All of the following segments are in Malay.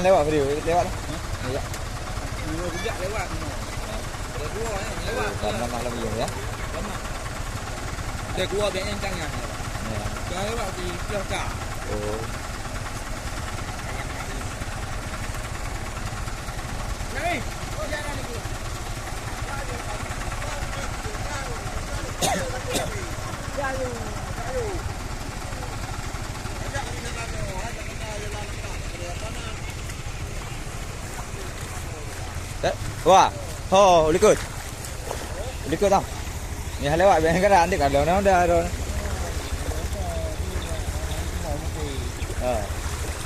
Lewat video, lewat lah. Lewat. Bijak lewat. Dia keluar ya, lewat. Lama lagi ya. Lama. Dia keluar biar jangan. Ya. Dia lewat di Piaka. Oh. Ni. Oh jangan ni. Jalu. Wah, oh, likut tau. Ni lewat biar kan nanti kalau nak dah ada.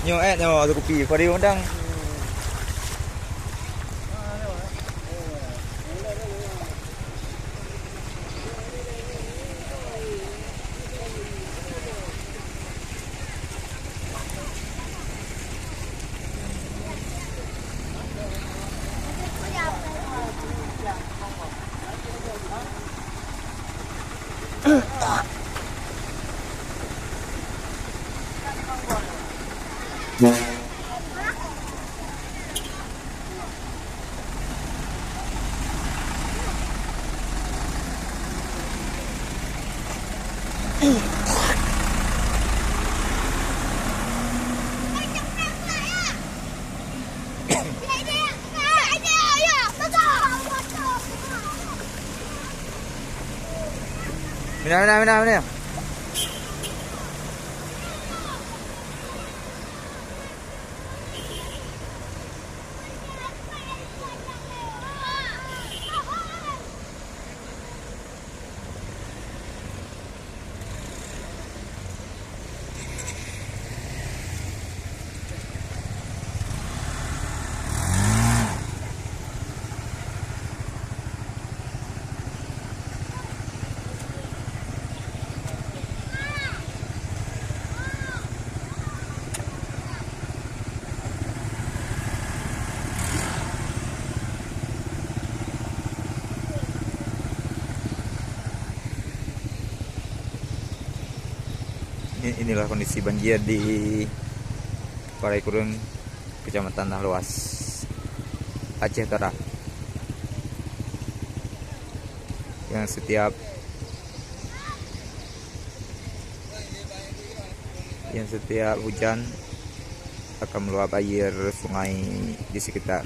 Nyo nyo tu kopi, pada undang. Mana. Inilah kondisi banjir di Paraikurun, Kecamatan Nahluas, Aceh Utara. Yang setiap hujan akan meluap air sungai di sekitar.